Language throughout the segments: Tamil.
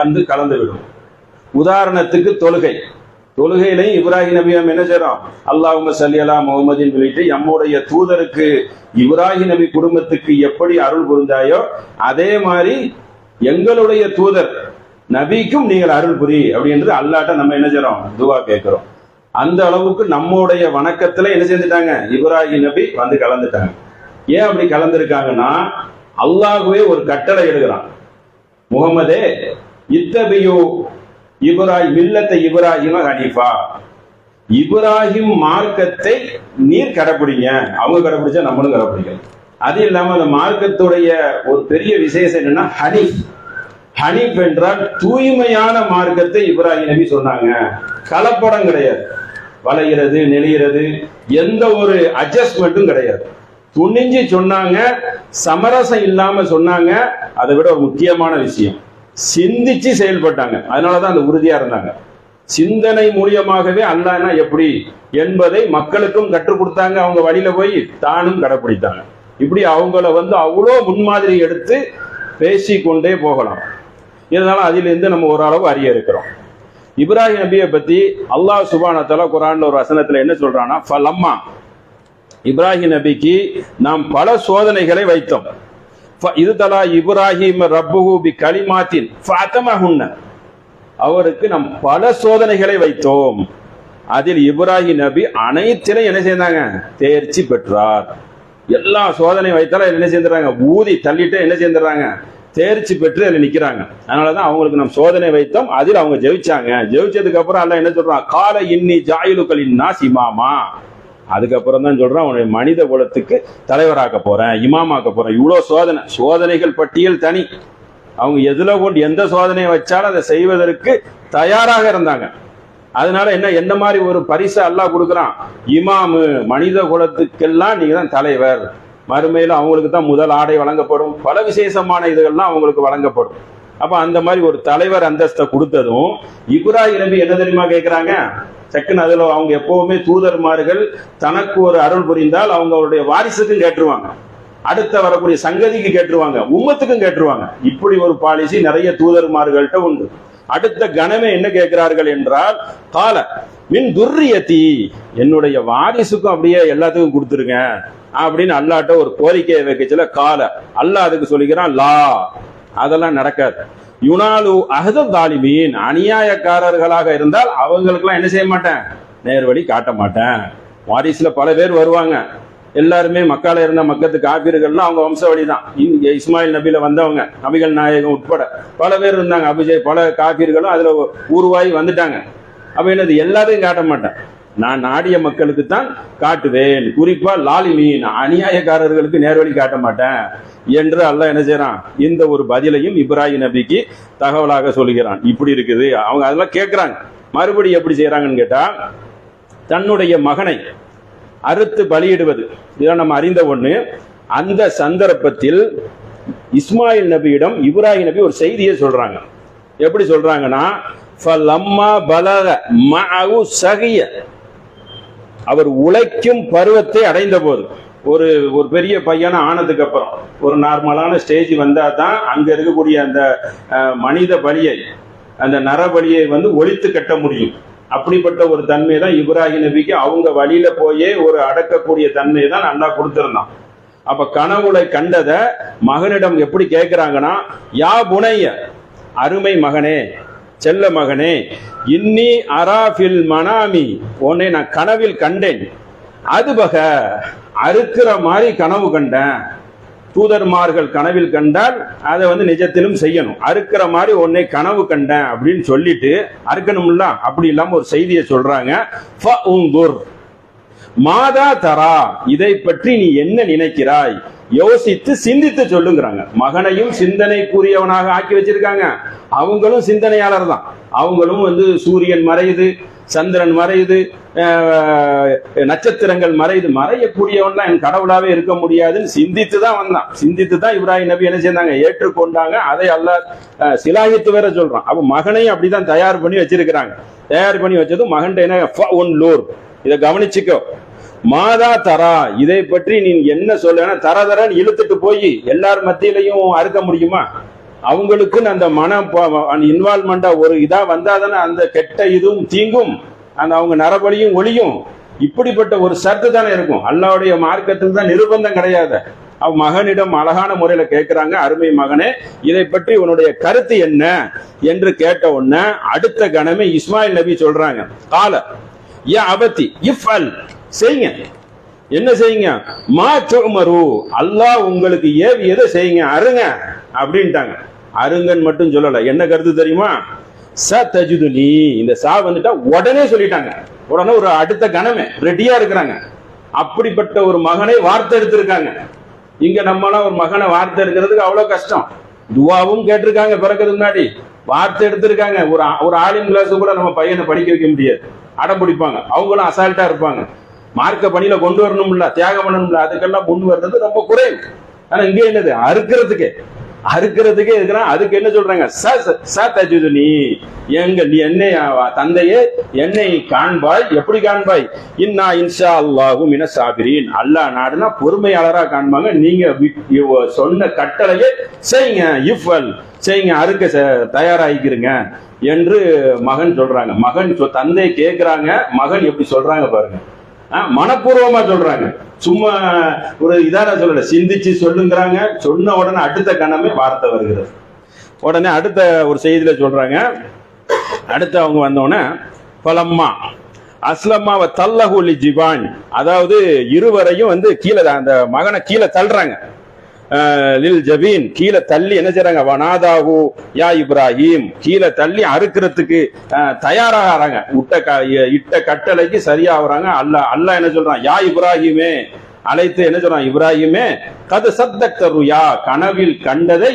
வந்து கலந்து விடும். உதாரணத்துக்கு தொழுகையிலையும் இப்ராஹிம் நபி என்ன செய்யறோம், அல்லாஹும்ம ஸல்லி அலா முஹம்மதின் சொல்லிட்டு நம்முடைய தூதருக்கு இப்ராஹிம் நபி குடும்பத்துக்கு எப்படி அருள் புரிந்தாயோ அதே மாதிரி எங்களுடைய தூதர் நபிக்கும் நீங்கள் அருள் புரி அப்படின்றது அல்லாட்ட நம்ம என்ன செய்யறோம், துவா கேட்கிறோம். அந்த அளவுக்கு நம்முடைய வணக்கத்துல என்ன செஞ்சுட்டாங்க, இப்ராஹிம் நபி வந்து கலந்துட்டாங்க. ஏன் அப்படி கலந்துருக்காங்கன்னா, அல்லாஹ்வே ஒரு கட்டளை எடுக்கிறான், முகமதே இத்தபியு இப்ராஹிம் மில்லத்தை இப்ராஹிம ஹனீஃபா, இப்ராஹிம் மார்க்கத்தை நீர் கடைப்பிடிங்க. அவங்க கடைப்பிடிச்சா நம்மளும் கடைப்பிடிக்கணும். அது இல்லாம அந்த மார்க்கத்துடைய ஒரு பெரிய விசேஷம் என்னன்னா ஹனீஃப் என்றால் தூய்மையான மார்க்கத்தை இப்ராஹிம் நபி சொன்னாங்க. கலப்படம் கிடையாது, வளைகிறது நெளிகிறது எந்த ஒரு அட்ஜஸ்ட்மெண்ட்டும் கிடையாது. துணிஞ்சு சொன்னாங்க, சமரசம் இல்லாம சொன்னாங்க. அதை விட ஒரு முக்கியமான விஷயம், சிந்திச்சு செயல்பட்டாங்க. அதனாலதான் அந்த உறுதியா இருந்தாங்க. சிந்தனை மூலியமாகவே அல்லாஹ்னா எப்படி என்பதை மக்களுக்கும் கற்றுக் கொடுத்தாங்க. அவங்க வழியில போய் தானும் கடைப்பிடித்தாங்க. இப்படி அவங்கள அவ்வளோ முன்மாதிரி எடுத்து பேசிக்கொண்டே போகலாம். இதனால அதிலிருந்து நம்ம ஓரளவு அறிய இருக்கிறோம். இப்ராஹிம் நபியை பத்தி அல்லாஹ் சுப்ஹானஹு வ தஆலா குர்ஆன்ல ஒரு வசனத்துல என்ன சொல்றான்னா, ஃபலம்மா இப்ராஹிம் நபிக்கு நாம் பல சோதனைகளை வைத்தோம். இது தலா இப்ராஹிம் ரப்புஹு பி கலிமாத்தின் ஃபஅதமஹுன்ன, அவருக்கு நாம் பல சோதனைகளை வைத்தோம். அதில் இப்ராஹிம் நபி அனைத்திலும் என்ன செய்தாங்க, தேர்ச்சி பெற்றார். எல்லா சோதனை வைத்தாலும் என்ன செஞ்சுறாங்க, ஊதி தள்ளிட்டு என்ன செஞ்சுறாங்க, தேர்ச்சி பெற்று அதில் நிக்கிறாங்க. அதனாலதான் அவங்களுக்கு நம்ம சோதனை வைத்தோம், அதில் அவங்க ஜெயிச்சாங்க. ஜெயிச்சதுக்கு அப்புறம் அல்லாஹ் என்ன சொல்றான், கால இன்னி ஜாயிலுக்களின் நாஸ் இமாமா, அதுக்கப்புறம் தான் சொல்றான் உன்னை மனித குலத்துக்கு தலைவராக்க போறேன், இமாமாக்க போறேன். இவ்வளவு சோதனைகள் பட்டியல் தனி. அவங்க எதுல கொண்டு எந்த சோதனையை வச்சாலும் அதை செய்வதற்கு தயாராக இருந்தாங்க. அதனால என்ன மாதிரி ஒரு பரிசு அல்லாஹ் கொடுக்குறான், இமாமு, மனித குலத்துக்கெல்லாம் நீங்க தான் தலைவர். மறுமையில அவங்களுக்கு தான் முதல் ஆடை வழங்கப்படும், பல விசேஷமான இதுகள்லாம் அவங்களுக்கு வழங்கப்படும். அப்ப அந்த மாதிரி ஒரு தலைவர் அந்தஸ்தை கொடுத்ததும் இப்ராஹிம் நபி என்ன தெரியுமா கேட்கிறாங்க, சக்குன்னு அதுல அவங்க எப்பவுமே தூதர்மார்கள் தனக்கு ஒரு அருள் புரிந்தால் அவங்களுடைய வாரிசுக்கும் கேட்டுருவாங்க, அடுத்த வரக்கூடிய சங்கதிக்கு கேட்டுருவாங்க, உம்மத்துக்கும் கேட்டுருவாங்க. இப்படி ஒரு பாலிசி நிறைய தூதர்மார்கள்ட்ட உண்டு. அடுத்த கணமே என்ன கேட்கிறார்கள் என்றால், கால மின் துர்ரியத்தி, என்னுடைய வாரிசுக்கும் அப்படியே எல்லாத்துக்கும் கொடுத்துருங்க அப்படின்னு அல்லாட்ட ஒரு கோரிக்கையை வைக்கச்சுல, கால அல்லாஹ் அதுக்கு சொல்லிக்கிறான், லா, அதெல்லாம் நடக்காது. யுனாலு அஹத தாலிமீன், அநியாயக்காரர்களாக இருந்தால் அவங்களுக்கெல்லாம் என்ன செய்ய மாட்டேன், நேர்வழி காட்ட மாட்டேன். வாரிசுல பல பேர் வருவாங்க, எல்லாருமே மக்கால இருந்த மக்கத்து காப்பீர்கள்லாம் அவங்க வம்சவழி தான். இஸ்மாயில் நபியில வந்தவங்க, நபிகள் நாயகம் உட்பட பல பேர் இருந்தாங்க. அபிஜய் பல காப்பீர்களும் அதுல உருவாகி வந்துட்டாங்க. அப்ப என்னது, எல்லாத்தையும் காட்ட மாட்டேன், நான் நாடிய மக்களுக்கு தான் காட்டுவேன். குறிப்பா லாலிமீன், அநியாயக்காரர்களுக்கு நேர்வழி காட்ட மாட்டேன் என்று அல்லாஹ் என்ன செய்யறான், இந்த ஒரு பதிலையும் இப்ராஹிம் நபிக்கு தகவலாக சொல்லுகிறான். இப்படி இருக்குது. அவங்க அதெல்லாம் கேட்கிறாங்க. மறுபடியும் எப்படி செய்யறாங்கன்னு கேட்டா, தன்னுடைய மகனை அறுத்து பலியிடுவது, இதெல்லாம் நம்ம அறிந்த ஒண்ணு. அந்த சந்தர்ப்பத்தில் இஸ்மாயில் நபியிடம் இப்ராஹிம் நபி ஒரு செய்தியை சொல்றாங்க. எப்படி சொல்றாங்கன்னா, ஃபலம்மா பலக மஅஹு ஸகிய, அவர் உழைக்கும் பருவத்தை அடைந்த போது, ஒரு பெரிய பையனா ஆனதுக்கு அப்புறம் ஒரு நார்மலான ஸ்டேஜ் வந்தா தான் அங்க இருக்கக்கூடிய அந்த மனித பலியை, அந்த நரபலியை ஒழித்து கட்ட முடியும். அப்படிப்பட்ட ஒரு தன்மை தான் இப்ராஹிம் நபிக்கு அவங்க வழியில போயே ஒரு அடக்கக்கூடிய தன்மை தான் அல்லாஹ் கொடுத்திருந்தான். அப்ப கனவுல கண்டத மகனிடம் எப்படி கேட்கிறாங்கன்னா, யா புனைய, அருமை மகனே, செல்ல மகனே, இன்னி அராஃபில் மனாமி, உன்னை நான் கனவில் கண்டேன். அதுபக, அறுக்கிற மாதிரி கனவு கண்டேன். தூதர்மார்கள் கனவில் கண்டால் அதை நிஜத்திலும் செய்யணும். அறுக்கிற மாதிரி உன்னை கனவு கண்டேன் அப்படின்னு சொல்லிட்டு அறுக்கணும்ல, அப்படி இல்லாம ஒரு செய்தியை சொல்றாங்க. மாதா தரா, இதை பற்றி நீ என்ன நினைக்கிறாய், யோசித்து சிந்தித்து சொல்லுங்கிறாங்க. மகனையும் சிந்தனைக்குரியவனாக ஆக்கி வச்சிருக்காங்க. அவங்களும் சிந்தனையாளர் தான். அவங்களும் சூரியன் மறையுது, சந்திரன் மறையுது, நட்சத்திரங்கள் மறையுது, மறையக்கூடியவன் என் கடவுளாவே இருக்க முடியாதுன்னு சிந்தித்து தான் வந்தான். சிந்தித்து தான் இப்ராஹிம் நபி என்ன செஞ்சாங்க, ஏற்றுக்கொண்டாங்க. அதை அல்லாஹ் சிலாகித்து வேற சொல்றான். அப்ப மகனையும் அப்படிதான் தயார் பண்ணி வச்சிருக்கிறாங்க. தயார் பண்ணி வச்சதும் மகன் என்ன, இதை கவனிச்சுக்கோ, மாதா தரா, இதை பற்றி நீ என்ன சொல்ல. தரன்னு இழுத்துட்டு போய் எல்லார் மத்தியிலையும் அறுக்க முடியுமா? அவங்களுக்குன்னு அந்த இன்வால்மெண்டா ஒரு இதா வந்தாதானே அந்த கெட்ட இதுவும் தீங்கும் அந்த அவங்க நரபலியும் ஒளியும் இப்படிப்பட்ட ஒரு சர்த்து தானே இருக்கும். அல்லாவுடைய மார்க்கத்தில் தான் நிர்பந்தம் கிடையாது. அவ மகனிடம் அழகான முறையில கேட்கிறாங்க, அருமை மகனே இதை பற்றி உன்னுடைய கருத்து என்ன என்று கேட்ட உடனே அடுத்த கணமே இஸ்மாயில் நபி சொல்றாங்க, கால யா அபத்தி இஃப் அல், செய்யுங்க. என்ன செய்யுங்க? மா துமரு, அல்லாஹ் உங்களுக்கு ஏவியதை செய்யுங்க, அருங்க அப்படின்ட்டாங்க. அருங்கன்னு மட்டும் சொல்லல. என்ன கருத்து தெரியுமா? சதஜுதுனி, இந்த சா வந்துட்டா உடனே சொல்லிட்டாங்க. உடனே ஒரு அடுத்த கணமே ரெடியா இருக்கிறாங்க. அப்படிப்பட்ட ஒரு மகனை வார்த்தை எடுத்திருக்காங்க. இங்க நம்மளாம் ஒரு மகனை வார்த்தை எடுக்கிறதுக்கு அவ்வளவு கஷ்டம். துவாவும் கேட்டிருக்காங்க பிறக்கிறதுக்கு முன்னாடி, வார்த்தை எடுத்திருக்காங்க. ஒரு ஆலிம் கிளாஸ் கூட நம்ம பையனை படிக்க வைக்க முடியாது, அடம் பிடிப்பாங்க. அவங்களும் அசால்ட்டா இருப்பாங்க. மார்க்க பணியில கொண்டு வரணும்ல, தியாகம் பண்ணணும்ல, அதுக்கெல்லாம் முன் வர்றது ரொம்ப குறைவு. ஆனா இங்கே என்னது? அறுக்கிறதுக்கே இருக்கிறான். அதுக்கு என்ன சொல்றாங்க? நீ எங்க நீ என்னை தந்தையே என்னை காண்பாய். எப்படி காண்பாய்? இன்னா இன்ஷா அல்லாஹு மின சாபிரீன், அல்லாஹ் நாடுனா பொறுமையாளரா காண்பாங்க. நீங்க சொன்ன கட்டளையே செய்யுங்க, இஃபல் செய்யுங்க, அறுக்க தயாராகிக்கிறீங்க என்று மகன் சொல்றாங்க. மகன் தந்தை கேட்கிறாங்க, மகன் எப்படி சொல்றாங்க பாருங்க. மனப்பூர்வமா சொல்றாங்க, சும்மா ஒரு இதான சொல்லல, சிந்திச்சு சொல்லுங்கிறாங்க. சொன்ன உடனே அடுத்த கணமே வார்த்தை வருகிறது. உடனே அடுத்த ஒரு செய்தியில சொல்றாங்க, அடுத்து அவங்க வந்தோடனே பலம்மா அஸ்லம்மாவை தல்லகுலி ஜிபான், அதாவது இருவரையும் கீழே அந்த மகனை கீழே தள்ளுறாங்க. லில் ஜபீன், கீழே தள்ளி என்ன செய்றாங்க? வனாதாகு யா இப்ராஹிம், கீழே தள்ளி அறுக்கிறதுக்கு தயாராகிறாங்க. இட்ட கட்டளைக்கு சரியா வராங்க. அல்லாஹ் என்ன சொல்றான்? யா இப்ராஹிமே அழைத்து என்ன சொல்றான்? இப்ராஹிமே கது சத்தக்தருயா, கனவில் கண்டதை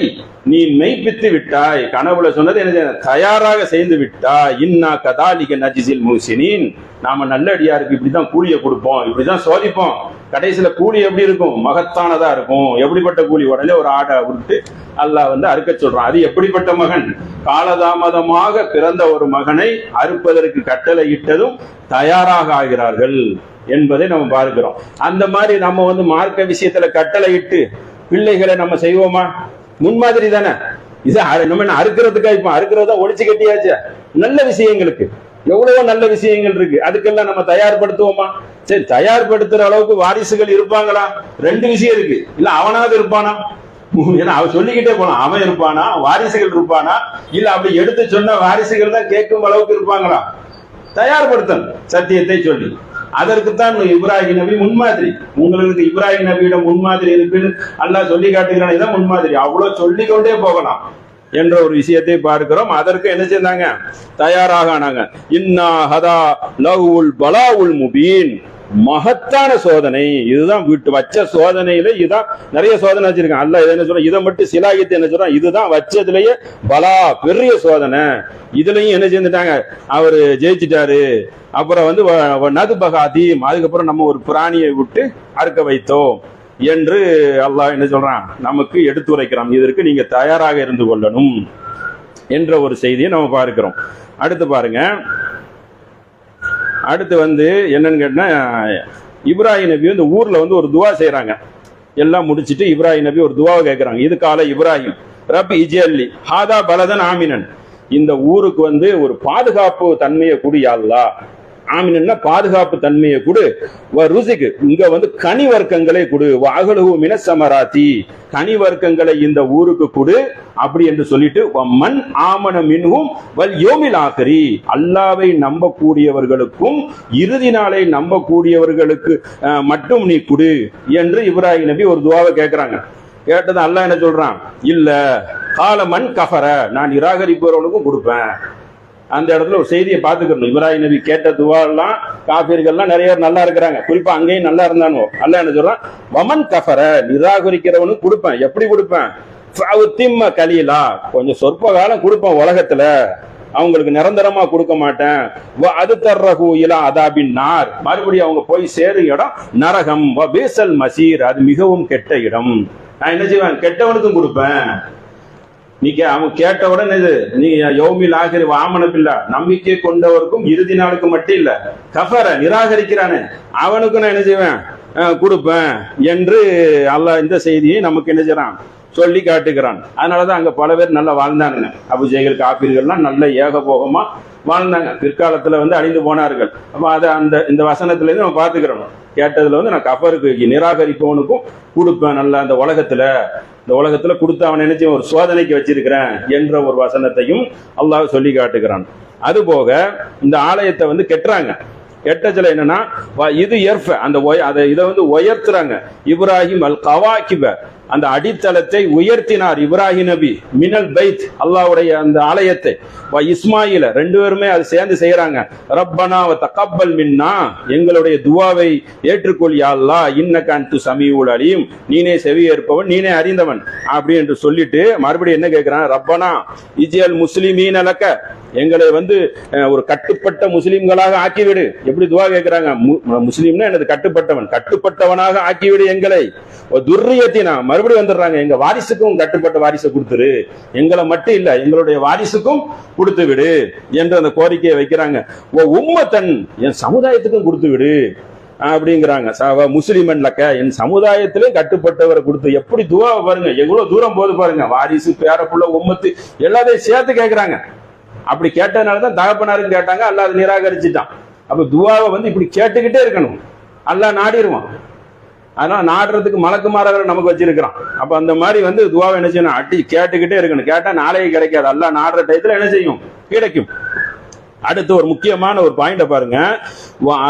நீ மெய்ப்பித்து விட்டாய். கனவுல சொன்னது என்ன? தயாராக செய்து விட்டாய். இன்னா கதாலிக நஜிசில் முஹ்சினீன், நாம நல்லடியாருக்கு இப்படிதான் கூலியை கொடுப்போம், இப்படிதான் சோதிப்போம். கடைசியில கூலி எப்படி இருக்கும்? மகத்தானதா இருக்கும். எப்படிப்பட்ட கூலி? உடனே ஒரு ஆடை விட்டு அல்லாஹ் அறுக்க சொல்றான். அது எப்படிப்பட்ட மகன்? காலதாமதமாக பிறந்த ஒரு மகனை அறுப்பதற்கு கட்டளை இட்டதும் தயாராக ஆகிறார்கள் என்பதை நம்ம பார்க்கிறோம். அந்த மாதிரி நம்ம மார்க்க விஷயத்துல கட்டளை இட்டு பிள்ளைகளை நம்ம செய்வோமா? முன்மாதிரி தானே இது. நம்ம அறுக்கிறதுக்கா? இப்ப அறுக்கிறதா ஒழிச்சு கட்டியாச்சு. நல்ல விஷயங்களுக்கு எவ்வளவோ நல்ல விஷயங்கள் இருக்கு, அதுக்கெல்லாம் நம்ம தயார்படுத்துவோமா? சரி, தயார்படுத்துற அளவுக்கு வாரிசுகள் இருப்பாங்களா? ரெண்டு விஷயம் இருக்கு. இல்ல அவனாவது இருப்பானா? ஏன்னா அவன் சொல்லிக்கிட்டே போனான், அவன் இருப்பானா? வாரிசுகள் இருப்பானா? இல்ல அப்படி எடுத்து சொன்ன வாரிசுகள் தான் கேட்கும் அளவுக்கு இருப்பாங்களா? தயார்படுத்தணும் சத்தியத்தை சொல்லி. அதற்குத்தான் இப்ராஹிம் நபி முன்மாதிரி. உங்களுக்கு இப்ராஹிம் நபியிடம் முன்மாதிரி இருக்குன்னு அல்லாஹ் சொல்லி காட்டுகிறான். இதான் முன்மாதிரி. அவ்வளவு சொல்லிக்கொண்டே போகலாம் என்ற ஒரு விஷயத்தை பார்க்கிறோம். அதற்கு என்ன செய்தாங்க? தயாராக ஆனாங்க. இன்னா ஹதா லஹுல் பலாவுல் முபீன், மகத்தான சோதனை இதுதான். வீட்டு வச்ச சோதனையில இதுதான். நிறைய சோதனை வச்சிருக்கான் அல்லாஹ். என்ன சொல்ற? இதை மட்டும் சிலாகித்து என்ன சொல்றான்? இதுதான் வச்சதுலயே பலா, பெரிய சோதனை. இதுலயும் என்ன செஞ்சுட்டாங்க? அவரு ஜெயிச்சுட்டாரு. அப்புறம் நது பகாதீம், அதுக்கப்புறம் நம்ம ஒரு பிராணியை விட்டு அறுக்க வைத்தோம் என்று அல்லாஹ் என்ன சொல்றான்? நமக்கு எடுத்துரைக்கிறான். இதற்கு நீங்க தயாராக இருந்து கொள்ளணும் என்ற ஒரு செய்தியை நம்ம பார்க்கிறோம். அடுத்து பாருங்க. அடுத்து என்னன்னு கேட்டா, இப்ராஹிம் நபி ஊர்ல ஒரு துவா செய்யறாங்க. எல்லாம் முடிச்சிட்டு இப்ராஹிம் நபி ஒரு துவாவை கேட்கிறாங்க. இது கால இப்ராஹிம் ரப்பி இஜ்அல்லி ஹாதா பலதன் ஆமினன், இந்த ஊருக்கு ஒரு பாதுகாப்பு தன்மையை கூடி யா அல்லாஹ். ஆமினா பாதுகாப்பு தன்மையை கொடு. ருசிக்கு இங்க கனி வர்க்கங்களை கொடு. அகலுஹு மினசமராத்தி, கனி வர்க்கங்களை இந்த ஊருக்கு கொடு அப்படி என்று சொல்லிட்டு மன் ஆமன மின்ஹும் வல் யௌமில் ஆகிரி, அல்லாஹ்வை நம்பக்கூடியவர்களுக்கும் இறுதி நாளை நம்பக்கூடியவர்களுக்கு மட்டும் நீ கொடு என்று இப்ராஹிம் நபி ஒரு துவாவை கேட்கிறாங்க. கேட்டது அல்லாஹ் என்ன சொல்றான்? இல்ல கால மன் கஃபர, நான் நிராகரிப்பவர்களுக்கும் கொடுப்பேன். அந்த இடத்துல ஒரு செய்தியை பார்த்துக்கணும். இப்ராஹிம் நபி கேட்ட துவாலாம் காபிர்கள்லாம் நிறைய பேர் நல்லா இருக்கிறாங்க, குறிப்பா அங்கேயும் நல்லா இருந்தானோ. அல்லாஹ் என்ன சொல்றான்? வமன் கஃபர, நிராகரிக்கிறவனுக்கு கொடுப்பேன். எப்படி கொடுப்பேன்? கலீலா, கொஞ்சம் சொற்ப காலம் கொடுப்பேன் உலகத்துல, அவங்களுக்கு நிரந்தரமா கொடுக்க மாட்டேன். அது தர்ரகு இலா அதாபின் நார், மறுபடியும் அவங்க போய் சேரும் இடம் நரகம். பேசல் மசீர், அது மிகவும் கெட்ட இடம். நான் என்ன செய்வேன்? கெட்டவனுக்கும் கொடுப்பேன். நீங்க அவன் கேட்டவுடன் இது நீ யௌமில் ஆகிரி வாமனப்பில்ல, நம்பிக்கை கொண்டவருக்கும் இறுதி நாளுக்கு மட்டும் இல்ல, கஃபர நிராகரிக்கிறானே அவனுக்கும் நான் என்ன செய்வேன்? கொடுப்பேன் என்று அல்லாஹ் இந்த செய்தியை நமக்கு என்ன செய்யறான்? சொல்லி காட்டுகிறான். அதனாலதான் அங்க பல பேர் நல்லா வாழ்ந்தானுங்க. அபூஜஹல் காஃபிர்கள்லாம் நல்ல ஏகபோகமா வாழ்ந்தாங்க. பிற்காலத்துல அழிந்து போனார்கள். அப்ப அதை இந்த வசனத்துல இருந்து நம்ம பாத்துக்கிறோம். கேட்டதுல நான் கஃபருக்கு நிராகரிப்பவனுக்கும் கொடுப்பேன் நல்லா இந்த உலகத்துல கொடுத்து அவன் நினைச்சு ஒரு சோதனைக்கு வச்சிருக்கிறேன் என்ற ஒரு வசனத்தையும் அல்லாஹ் சொல்லி காட்டுகிறான். அது போக இந்த ஆலயத்தை கெட்டுறாங்க. கெட்டதுல என்னன்னா இது இதை உயர்த்துறாங்க. இப்ராஹிம் அல் கவாகிப அந்த அடித்தளத்தை உயர்த்தினார் இப்ராஹிம் நபி மினல் பைத் அல்லாஹ்வுடைய அந்த ஆலயத்தை. இஸ்மாயில ரெண்டு பேருமே அது சேர்ந்து செய்யறாங்க. ரப்பனா வ தகப்பல் மின்னா எங்களுடைய துவாவை ஏற்றுக்கொள் யா அல்லாஹ் இன்னக அன்து சமீஉல் அலீம் நீனே செவியேற்பவன் நீனே அறிந்தவன் அப்படி என்று சொல்லிட்டு மறுபடியும் என்ன கேட்கிறான், ரப்பனா இஜ்அல் முஸ்லிமீன லக எங்களை ஒரு கட்டுப்பட்ட முஸ்லிம்களாக ஆக்கிவிடு. எப்படி துவா கேட்கிறாங்க, முஸ்லிம்னா எனது கட்டுப்பட்டவனாக ஆக்கிவிடு எங்களை. துர்ரியத்தினா மறுபடியும் வந்துடுறாங்க, எங்க வாரிசுக்கும் கட்டுப்பட்ட வாரிசை கொடுத்துரு, எங்களை மட்டும் இல்ல எங்களுடைய வாரிசுக்கும் கொடுத்து விடு என்று அந்த கோரிக்கையை வைக்கிறாங்க. உம்மத்தன் என் சமுதாயத்துக்கும் கொடுத்து விடு அப்படிங்கிறாங்க. முஸ்லிமன் லக்க என் சமுதாயத்திலும் கட்டுப்பட்டவரை கொடுத்து. எப்படி துவா பாருங்க, எவ்வளவு தூரம் போது பாருங்க. வாரிசு பேரப்புள்ள உம்மத்து எல்லாத்தையும் சேர்த்து கேட்கிறாங்க. அப்படி கேட்டதுனாலதான் தகப்பனாரும் கேட்டாங்க, அல்லாஹ் அதை நிராகரிச்சுட்டான். அப்ப துவாவை இப்படி கேட்டுக்கிட்டே இருக்கணும், அல்லாஹ் நாடிடுவான். அதனால நாடுறதுக்கு மலக்குமாரர்கள் நமக்கு வச்சிருக்கிறான். அப்ப அந்த மாதிரி துவாவை என்ன செய்யணும், அடி கேட்டுக்கிட்டே இருக்கணும். கேட்டா நாளைக்கு கிடைக்காது, அல்லாஹ் நாடுற டயத்துல என்ன செய்யும், கிடைக்கும். அடுத்து ஒரு முக்கியமான ஒரு பாயிண்ட பாருங்க,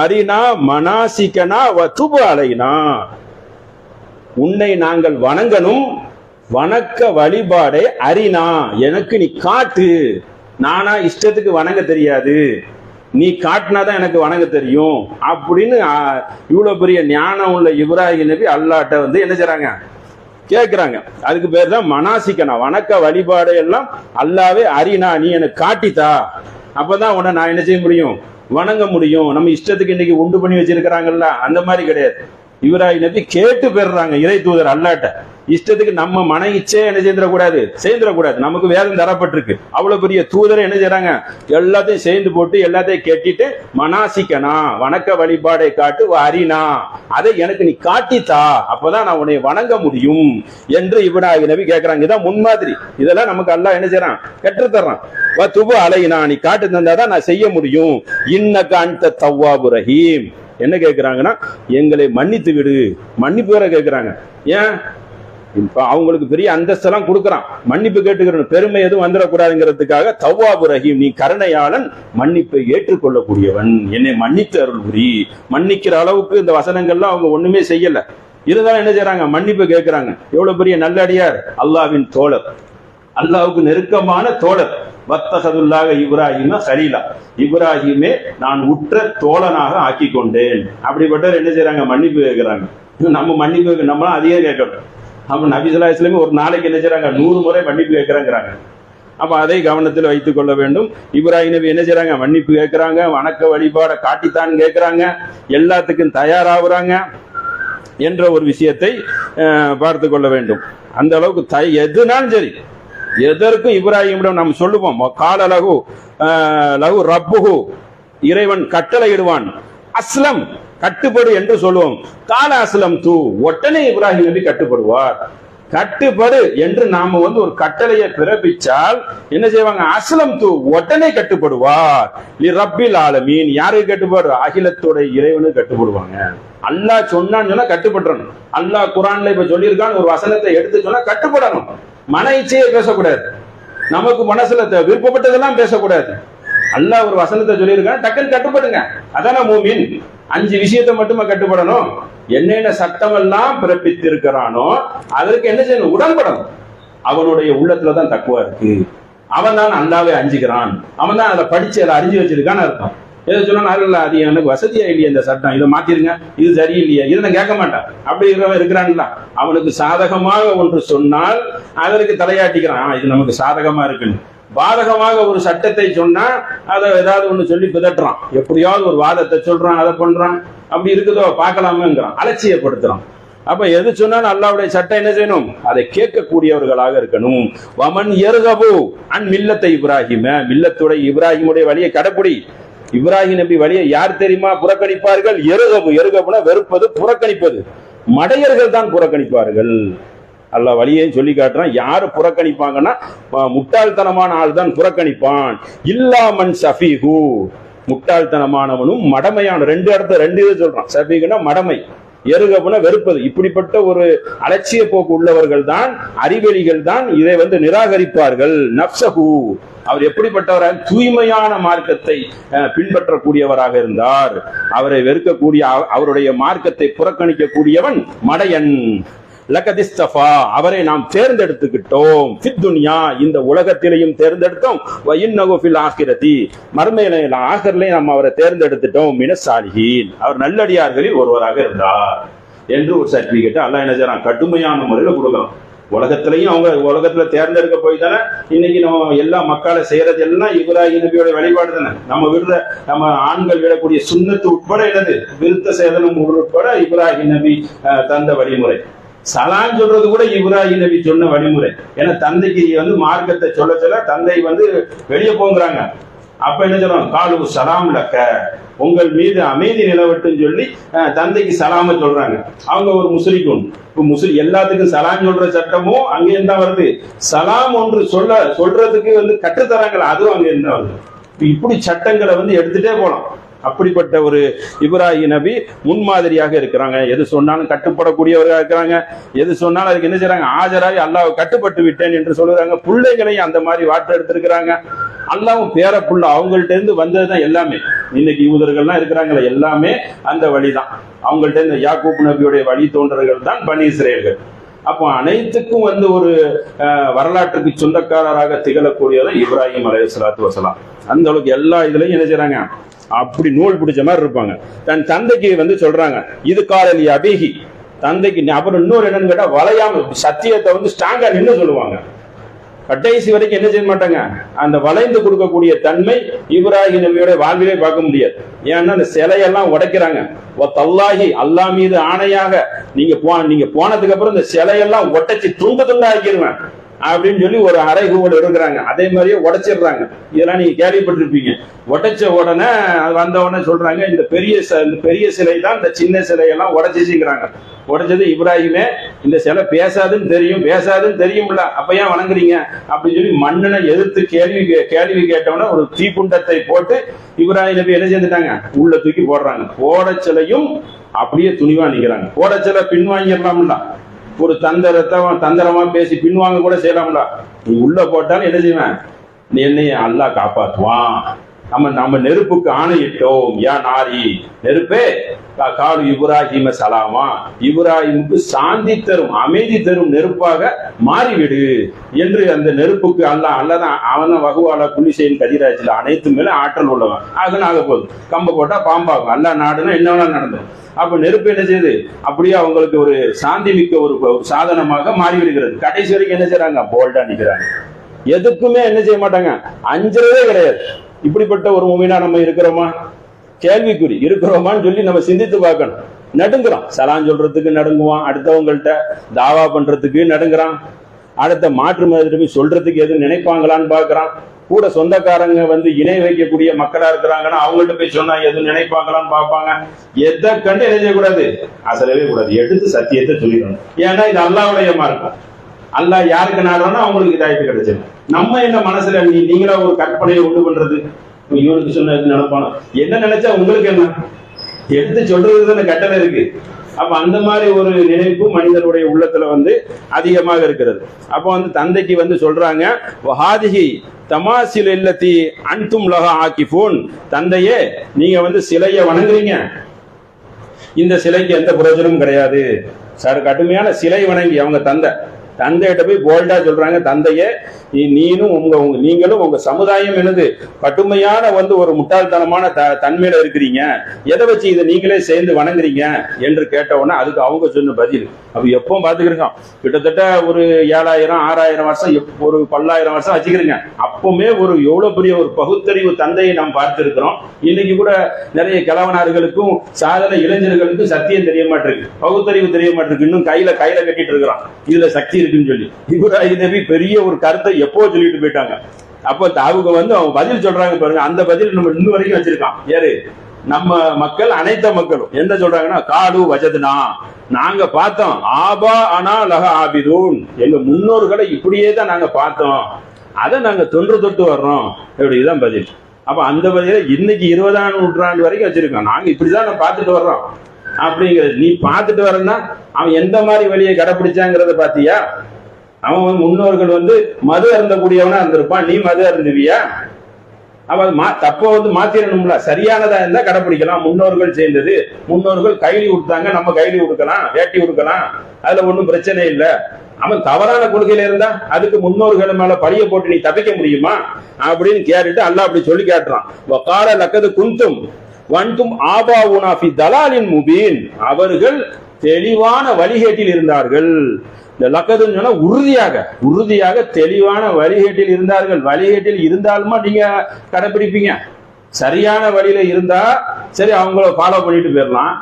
அரினா மனாசிக்கனா வதுபு அலைனா உன்னை நாங்கள் வணங்கணும், வணக்க வழிபாடை அரினா எனக்கு நீ காட்டு. நானா இஷ்டத்துக்கு வணங்க தெரியாது, நீ காட்டினாதான் எனக்கு வணங்க தெரியும் அப்படின்னு இவ்வளவு பெரிய ஞானம் உள்ள இப்ராஹிம் நபி அல்லாஹ்ட்ட என்ன செய்றாங்க, கேட்கிறாங்க. அதுக்கு பேர் தான் மனாசிக்கனா, வணக்க வழிபாடு எல்லாம் அல்லாவே அரினா நீ எனக்கு காட்டித்தா, அப்பதான் உன்னை நான் என்ன செய்ய முடியும், வணங்க முடியும். நம்ம இஷ்டத்துக்கு இன்னைக்கு உண்டு பண்ணி வச்சிருக்கிறாங்கல்ல, அந்த மாதிரி கிடையாது. இப்ராஹிம் நபி கேட்டு பெறுறாங்க இறை தூதர் அல்லாஹ்ட்ட. இஷ்டத்துக்கு நம்ம மன இச்சே என்ன செய்யக்கூடாது. நமக்கு வேதம் தரப்பட்டிருக்கு. அவ்வளவு பெரிய தூதரை என்ன செய்யறாங்க, எல்லாத்தையும் சேர்ந்து போட்டு எல்லாத்தையும் கேட்டிட்டு மனாசிக்கனா வணக்க வழிபாடை காட்டு, அரினா அதை எனக்கு நீ காட்டித்தா, அப்பதான் நான் உன்னை வணங்க முடியும் என்று இப்ராஹிம் நபி கேட்கிறாங்க. இதான் முன்மாதிரி. இதெல்லாம் நமக்கு அல்லாஹ் என்ன செய்யறான், கற்றுத்தர்றான். துபு அலைனா நீ காட்டு தந்தாதான் நான் செய்ய முடியும். இன்னக அன்த தவ்வாபு ரஹீம் என்ன கேட்கிறாங்கன்னா, எங்களை மன்னித்து விடு, மன்னிப்பு வேற கேட்கிறாங்க. ஏன், இப்ப அவங்களுக்கு பெரிய அந்தஸ்தெல்லாம் கொடுக்கறான், மன்னிப்பு கேட்டுக்கிறோம், பெருமை எதுவும் வந்துடக்கூடாதுங்கிறதுக்காக. தவ்வாபு ரஹீம் நீ கருணையாளன், மன்னிப்பை ஏற்றுக்கொள்ளக்கூடியவன், என்னை மன்னித்து அருள் புரி. மன்னிக்கிற அளவுக்கு இந்த வசனங்கள்லாம் அவங்க ஒண்ணுமே செய்யல, இருந்தாலும் என்ன செய்யறாங்க, மன்னிப்பு கேட்கிறாங்க. எவ்வளவு பெரிய நல்லடியார், அல்லாஹ்வின் தோழர், அல்லாஹ்வுக்கு நெருக்கமான தோழர். வத்தகதுல்லாஹ இப்ராஹிம கலீலா இப்ராஹிமே நான் உற்ற தோழனாக ஆக்கி கொண்டேன். அப்படிப்பட்டவர் என்ன செய்யறாங்க, மன்னிப்பு கேட்கிறாங்க. நம்ம மன்னிப்பு நம்மளாம் அதையே கேட்கணும். நம்ம நபி ஸல்லல்லாஹு அலைஹி வஸல்லம் ஒரு நாளைக்கு என்ன செய்யறாங்க, 100 முறை மன்னிப்பு கேட்கிறாங்கிறாங்க. அப்ப அதை கவனத்தில் வைத்துக் கொள்ள வேண்டும். இப்ராஹிம் நபி என்ன செய்யறாங்க, மன்னிப்பு கேட்கிறாங்க, வணக்க வழிபாட காட்டித்தான் கேட்கிறாங்க, எல்லாத்துக்கும் தயாராகுறாங்க என்ற ஒரு விஷயத்தை பார்த்து கொள்ள வேண்டும். அந்த அளவுக்கு எதுனாலும் சரி, எதற்கும் இப்ராஹிமிடம் நாம் சொல்லுவோம், கால லகு லகு ரப்புஹு இறைவன் கட்டளையிடுவான், அஸ்லம் கட்டுப்படு என்று சொல்லுவோம். கால அஸ்லம் தூ உடனே இப்ராஹிம் நபி கட்டுப்படுவார். கட்டுப்படு என்று நாம ஒரு கட்டளையை பிறப்பிச்சால் என்ன செய்வாங்க, அஸ்லம் தூ உடனே கட்டுப்படுவார். ரப்பில் ஆலமீன் யாருக்கு கட்டுப்பாடு, அகிலத்தோட இறைவனுக்கு கட்டுப்படுவாங்க. அல்லாஹ் சொன்னான்னு சொன்னா கட்டுப்படணும். அல்லாஹ் குர்ஆன்ல இப்ப சொல்லியிருக்கான்னு ஒரு வசனத்தை எடுத்து சொன்னா கட்டுப்படணும். மன இச்சையே பேசக்கூடாது, நமக்கு மனசுல விருப்பப்பட்டதெல்லாம் பேசக்கூடாது. அல்லாஹ் ஒரு வசனத்தை சொல்லியிருக்கான், டக்குன்னு கட்டுப்படுங்க, அதான மூமின். 5 விஷயத்தை மட்டுமா கட்டுப்படணும், என்னென்ன சட்டம் எல்லாம் பிறப்பித்திருக்கிறானோ அதற்கு என்ன செய்யணும், உடன்படணும். அவனுடைய உள்ளத்துலதான் தக்குவா இருக்கு, அவன் தான் அல்லாவே அஞ்சுகிறான், அவன் தான் அதை படிச்சு அதை அறிஞ்சு வச்சிருக்கான்னு அர்த்தம். எதை சொன்னா, இல்ல அது எனக்கு வசதியா இல்லையா இந்த சட்டம், இதை மாத்திருங்க, இது சரியில்லையா, இதை நான் கேட்க மாட்டேன் அப்படி இருக்கிறான்ல. அவனுக்கு சாதகமாக ஒன்று சொன்னால் அதற்கு தலையாட்டிக்கிறான், இது நமக்கு சாதகமா இருக்குன்னு. பாதகமாக ஒரு சட்டத்தை சொன்னா அதை ஏதாவது ஒண்ணு சொல்லி பிதட்டுறான், எப்படியாவது ஒரு வாதத்தை சொல்றான், அதை பண்றான், அப்படி இருக்குதோ பார்க்கலாமேங்கிறான், அலட்சியப்படுத்துறான். அப்ப எது சொன்னாலும் அல்லாஹ்வுடைய சட்டம் என்ன செய்யணும், அதை கேட்கக்கூடியவர்களாக இருக்கணும். வமன் யர்கபு அன் மில்லத்தை இப்ராஹிம மில்லத்துடைய இப்ராஹிமுடைய வழியை கடைப்பிடி. இப்ராஹிம் நபி வழியை யார் தெரியுமா புறக்கணிப்பார்கள், எருகபுனா வெறுப்பது, புறக்கணிப்பது. மடையர்கள் தான் புறக்கணிப்பார்கள். அல்லாஹ் வழியையும் சொல்லி காட்டுறான். யாரு புறக்கணிப்பாங்கன்னா முட்டாள்தனமான ஆள் தான் புறக்கணிப்பான். இல்லாமன் சஃபீஹு, முட்டாள்தனமானவனும் மடமையான. ரெண்டு இதை சொல்றான். சஃபீகுனா மடமை, எருகப்புன வெறுப்பது. இப்படிப்பட்ட ஒரு அலட்சிய போக்கு உள்ளவர்கள் தான், அறிவெளிகள் தான் இதை நிராகரிப்பார்கள். நப்சஹு, அவர் எப்படிப்பட்டவராக, தூய்மையான மார்க்கத்தை பின்பற்றக்கூடியவராக இருந்தார். அவரை வெறுக்கக்கூடிய, அவருடைய மார்க்கத்தை புறக்கணிக்கக்கூடியவன் மடையன். லகதிஸ்தஃபா, அவரை நாம் தேர்ந்தெடுத்துக்கிட்டோம். ஃபித் துன்யா, இந்த உலகத்திலையும் தேர்ந்தெடுத்தோம். வ இன்னஹு ஃபில் ஆகிரதி, மறுமையில ஆகிரலையும் நாம் அவரை தேர்ந்தெடுத்துட்டோம். மினஸ் சாலிஹீன், அவர் நல்லடியார்களில் ஒருவராக இருந்தார் என்று ஒரு சர்டிபிகேட் அல்லாஹ் என்ன செய்றான், கடுமையான முறையில் கொடுக்கலாம். உலகத்திலையும் அவங்க உலகத்துல தேர்ந்தெடுக்க போய் தானே இன்னைக்கு நம்ம எல்லா மக்களை செய்யறது எல்லாம் இப்ராஹிம் நபியோட வழிபாடு தானே. நம்ம ஆண்கள் விடக்கூடிய சுன்னத்து உட்பட என்னது, விருத்த சேதனம் உட்பட இப்ராஹிம் நபி தந்த வழிமுறை. சலாம் சொல்றது கூட இப்ராஹிம் நபி சொன்ன வழிமுறை. ஏன்னா தந்தைக்கு மார்க்கத்தை சொல்ல தந்தை வெளியே போங்கிறாங்க. அப்ப என்ன சொல்றாங்க, காலு சலாம் லக்க, உங்கள் மீது அமைதி நிலவட்டுன்னு சொல்லி தந்தைக்கு சலாம சொல்றாங்க. அவங்க ஒரு முஸ்லிக்கும், எல்லாத்துக்கும் சலாம் சொல்ற சட்டமும் அங்க இருந்தா வருது. சலாம் ஒன்று சொல்றதுக்கு கற்றுத்தராங்களா, அதுவும் அங்க இருந்தா வருது. இப்படி சட்டங்களை எடுத்துட்டே போலாம். அப்படிப்பட்ட ஒரு இப்ராஹிம் நபி முன்மாதிரியாக இருக்கிறாங்க. எது சொன்னாலும் கட்டுப்படக்கூடியவர்களாக இருக்கிறாங்க. எது சொன்னாலும் அதுக்கு என்ன செய்றாங்க, ஆஜராகி அல்லாஹ் கட்டுப்பட்டு விட்டேன் என்று சொல்லுறாங்க. பிள்ளைகளையும் அந்த மாதிரி வாட்டு எடுத்திருக்கிறாங்க. அல்லாவும் பேர புள்ள அவங்கள்ட்ட இருந்து வந்ததுதான் எல்லாமே. இன்னைக்கு யூதர்கள்லாம் இருக்கிறாங்களே, எல்லாமே அந்த வழிதான். அவங்கள்ட்ட இருந்து யாக்கூப் நபியுடைய வழி தோன்றர்கள் தான் பனி இஸ்ரேல்கள். அப்போ அனைத்துக்கும் ஒரு வரலாற்றுக்கு சொந்தக்காரராக திகழக்கூடியதான் இப்ராஹிம் அலைஹிஸ்ஸலாத்து வஸலாம். அந்த அளவுக்கு எல்லா இதுலயும் என்ன செய்றாங்க, அப்படி நூல் பிடிச்ச மாதிரி இருப்பாங்க. தன் தந்தைக்கு சொல்றாங்க, இது காலலி அபிஹி, தந்தைக்கு. அப்புறம் இன்னொரு என்னன்னு கேட்டா, வளையாம சத்தியத்தை ஸ்ட்ராங்கா நின்று சொல்லுவாங்க. கடைசி வரைக்கும் என்ன செய்ய மாட்டாங்க. அந்த வளைந்து கொடுக்கக்கூடிய தன்மை இப்ராஹிம் நபியோட வாழ்விலே பார்க்க முடியாது. ஏன்னா அந்த சிலையெல்லாம் உடைக்கிறாங்க. தல்லாஹி, அல்லாஹ் மீது ஆணையாக, நீங்க போனதுக்கு அப்புறம் இந்த சிலையெல்லாம் உடைச்சு துண்டு துண்டா ஆக்கிடுவேன் அப்படின்னு சொல்லி ஒரு அறைகூட இருக்கிறாங்க. அதே மாதிரியே உடைச்சிடுறாங்க. இதெல்லாம் நீங்க கேள்விப்பட்டிருப்பீங்க. உடைச்ச உடனே வந்த உடனே சொல்றாங்க, இந்த பெரிய சிலை தான் இந்த சின்ன சிலையெல்லாம் உடைச்சிச்சுங்கிறாங்க. உடைச்சது இப்ராஹிமே, இந்த சிலை பேசாதுன்னு தெரியும்ல, அப்ப ஏன் வணங்குறீங்க அப்படின்னு சொல்லி மன்னனை எதிர்த்து கேள்வி கேட்டவன ஒரு தீக்குண்டத்தை போட்டு இப்ராஹிம் நபி என்ன செஞ்சுட்டாங்க, உள்ள தூக்கி போடுறாங்க. போடச்சிலையும் அப்படியே துணிவா நிக்கிறாங்க. போடச்சிலை பின்வாங்கிடலாம்ல, ஒரு தந்திரமா பேசி பின்வாங்க கூட செய்யலாம்ல. நீ உள்ள போட்டாலும் என்ன செய்வேன், நீ என்னைய அல்லாஹ் காப்பாற்றுவான். நம்ம நெருப்புக்கு ஆணையிட்டோம், யா நாரி, நெருப்பே காலு இப்ராஹிம சலாமா, இப்ராஹிமுக்கு சாந்தி தரும் அமைதி தரும் நெருப்பாக மாறிவிடு என்று அந்த நெருப்புக்கு அல்லாதான் அவன் வகுவால புலிசையின் கதிராச்சில அனைத்து மேல ஆற்றல் உள்ளவன். ஆக போகுது, கம்ப போட்டா பாம்பாகும். அல்லா நாடுனா என்ன நடந்தோம். அப்ப நெருப்பு என்ன செய்யுது, அப்படியே அவங்களுக்கு ஒரு சாந்தி மிக்க ஒரு சாதனமாக மாறிவிடுகிறது. கடைசி வரைக்கும் என்ன செய்யறாங்க, போல்டா நிக்கிறாங்க. எதுக்குமே என்ன செய்ய மாட்டாங்க, அஞ்சறதே கிடையாது. இப்படிப்பட்ட ஒரு மூமினா நம்ம இருக்கிறோமா, கேள்விக்குறி இருக்கிறோமான்னு சொல்லி நம்ம சிந்தித்து பார்க்கணும். நடுங்குறோம், சலாம் சொல்றதுக்கு நடுங்குவான், அடுத்தவங்கள்ட்ட தாவா பண்றதுக்கு நடுங்குறான், அடுத்த மாற்று மதத்தை போய் சொல்றதுக்கு எதுவும் நினைப்பாங்களான்னு பாக்குறான். கூட சொந்தக்காரங்க இணை வைக்கக்கூடிய மக்களா இருக்கிறாங்கன்னா அவங்கள்ட்ட போய் சொன்னா எதுவும் நினைப்பாங்களான்னு பார்ப்பாங்க. எதை கண்டு என்ன செய்யக்கூடாது, அசலவே கூடாது, எடுத்து சத்தியத்தை சொல்லிடணும். ஏன்னா இது அல்லாஹ்வுடைய மார்க்கம். அல்லாஹ் யாருக்கு நாடுறோம்னா அவங்களுக்கு இதாயிட்டு கிடைச்சது. நம்ம என்ன மனசுல நீங்களா ஒரு கற்பனையை உண்டு பண்றது, இவனுக்கு சொன்ன நினைப்பான என்ன நினைச்சா உங்களுக்கு என்ன, எடுத்து சொல்றதுக்கு கட்டளை இருக்கு. அப்ப அந்த மாதிரி ஒரு நினைப்பு மனிதனுடைய உள்ளத்துல அதிகமாக இருக்கிறது. அப்ப தந்தைக்கு சொல்றாங்க, வஹாதிஹி தமாசில் இல்லத்தி அன்தும் லஹா ஆகிஃபூன், தந்தையே நீங்க சிலையை வணங்குறீங்க, இந்த சிலைக்கு எந்த பிரயோஜனமும் கிடையாது. சார் கடுமையான சிலை வணங்கி அவங்க தந்தையிட்ட போய் போல்டா சொல்றாங்க, தந்தையே நீங்களும் உங்க சமுதாயம் என்னது கடுமையான ஒரு முட்டாள்தனமான தன்மையில இருக்கிறீங்க, எதை வச்சு இதை நீங்களே சேர்ந்து வணங்குறீங்க என்று கேட்டவுடனே அதுக்கு அவங்க சொன்ன பதில், அப்ப எப்போ பாத்துக்கிறோம், கிட்டத்தட்ட ஒரு 7000 6000 வருஷம், ஒரு 10,000 வருஷம் வச்சுக்கிறீங்க. அப்பவுமே எவ்வளவு பெரிய ஒரு பகுத்தறிவு தந்தையை நாம் பார்த்திருக்கிறோம். இன்னைக்கு கூட நிறைய கிழவனார்களுக்கும் சாதனை இளைஞர்களுக்கும் சத்தியம் தெரிய மாட்டிருக்கு, பகுத்தறிவு தெரிய மாட்டிருக்கு. இன்னும் கையில கட்டிட்டு இருக்கிறான், இதுல சக்தி இருக்குன்னு சொல்லி. இப்ராஹிம் நபி பெரிய ஒரு கருத்தை எப்போ சொல்லிட்டு போயிட்டாங்க. அப்ப அவங்க அவங்க பதில் சொல்றாங்க பாருங்க, அந்த பதில் நம்ம இன்னும் வரைக்கும் வச்சிருக்கான். யாரு, நம்ம மக்கள் அனைத்த மக்களும் என்ன சொல்றாங்கன்னா, காடு வஜதுனா, நாங்க பார்த்தோம், ஆபா ஆனா லஹ ஆபிதூன், எங்க முன்னோர்களை இப்படியே தான் நாங்க பார்த்தோம், அதை நாங்க தொன்று தொட்டு வர்றோம். இப்படிதான் பதில். அப்ப அந்த பதில இன்னைக்கு 20ஆம் நூற்றாண்டு வரைக்கும் வச்சிருக்கோம். நாங்க இப்படிதான் நான் பார்த்துட்டு வர்றோம் அப்படிங்கிறது. நீ பார்த்துட்டு வரன்னா அவன் எந்த மாதிரி வழியை கடைப்பிடிச்சாங்கிறத பாத்தியா? அவன் முன்னோர்கள் மது அருந்தக்கூடியவனா இருந்திருப்பான், நீ மது அருந்துவியா? அவன் தப்ப மாத்திரணும்ல. சரியானதா இருந்தா கடைப்பிடிக்கலாம். முன்னோர்கள் சேர்ந்தது, முன்னோர்கள் கைலி கொடுத்தாங்க, நம்ம கைலி கொடுக்கலாம், வேட்டி கொடுக்கலாம், அதுல ஒண்ணும் பிரச்சனை இல்லை. அவன் தவறான கொள்கையில இருந்தா அதுக்கு முன்னோர்கள் மேல பழிய போட்டு நீ தப்பிக்க முடியுமா அப்படின்னு கேட்டுட்டு அல்லாஹ் அப்படி சொல்லி காட்டுறான். வகால லக்கது குந்தும் வன்தும் ஆபாவுனா ஃபி தலாலின் முபீன், அவர்கள் தெளிவான வழிகேட்டில் இருந்தார்கள். இந்த லக்கதுன்னு சொன்னா உறுதியாக தெளிவான வழிகேட்டில் இருந்தார்கள். வழிகேட்டில் இருந்தாலுமா நீங்க கடைபிடிப்பீங்க. சரியான வழியில இருந்தா சரி, அவங்கள ஃபாலோ பண்ணிட்டு போயிடலாம்.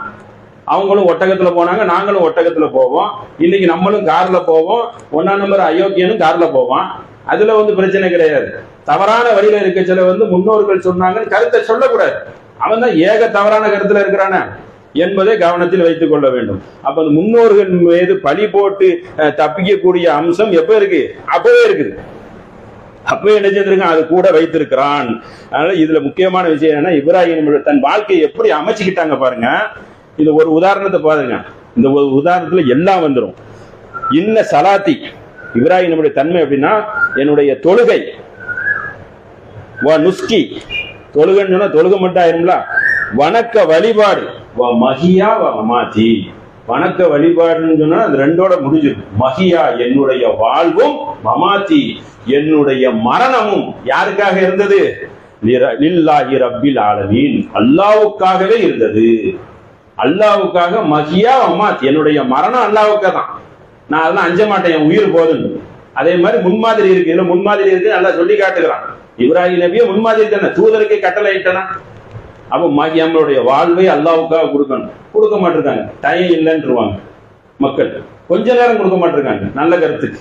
அவங்களும் ஒட்டகத்துல போனாங்க, நாங்களும் ஒட்டகத்துல போவோம். இன்னைக்கு நம்மளும் கார்ல போவோம். 1ஆம் நம்பர் அயோக்கியனும் கார்ல போவான். அதுல பிரச்சனை கிடையாது. தவறான வழியில இருக்க சில முன்னோர்கள் சொன்னாங்க கருத்தை சொல்லக்கூடாது. அவன் தான் ஏக தவறான கருத்துல இருக்கிறான என்பதை கவனத்தில் வைத்துக் கொள்ள வேண்டும். அப்ப அந்த முன்னோர்கள் மீது பழி போட்டு தப்பிக்கக்கூடிய அம்சம் எப்ப இருக்கு? அப்பவே இருக்குது. அப்பவே என்ன செஞ்சிருக்கான்? அது கூட வைத்திருக்கிறான். அதனால இதுல முக்கியமான விஷயம் என்ன, இப்ராஹிம் தன் வாழ்க்கையை எப்படி அமைச்சுக்கிட்டாங்க பாருங்க. இது ஒரு உதாரணத்தை பாருங்க. இந்த ஒரு உதாரணத்துல எல்லாம் வந்துடும். இன்ன சலாத்தி, இப்ராஹிம் தன்மை அப்படின்னா என்னுடைய தொழுகை, நுஸ்கி, தொழுகைன்னு சொன்னா தொழுகை மட்டும் ஆயிரும்ல, வணக்க வழிபாடு, மகியா மமாத்தி, வணக்க வழிபாடுன்னு சொன்னா அது ரெண்டோட முடிஞ்சிடும். மகியா என்னுடைய வாழ்வும், மமாத்தி என்னுடைய மரணமும் யாருக்காக இருந்தது? லில்லாஹி ரப்பில் ஆலமீன், அல்லாஹ்வுக்காகவே இருந்தது. அல்லாஹ்வுக்காக மகியா மமாத்தி, என்னுடைய மரணம் அல்லாஹ்வுக்காக தான். நான் அதெல்லாம் அஞ்ச மாட்டேன், என் உயிர் போதுன்னு. அதே மாதிரி முன்மாதிரி இருக்கு. இல்ல முன்மாதிரி இருக்கு, நல்லா சொல்லி காட்டுகிறான். இப்ராஹிம் நபியை முன்மாதிரி தானே, தூதருக்கே கட்டளை இட்டனா. அப்ப நம்மளுடைய வாழ்வை அல்லாஹ்வுக்காக கொடுக்க மாட்டிருக்காங்க. டைம் இல்லைன்றுவாங்க மக்கள். கொஞ்ச நேரம் கொடுக்க மாட்டிருக்காங்க நல்ல கருத்துக்கு.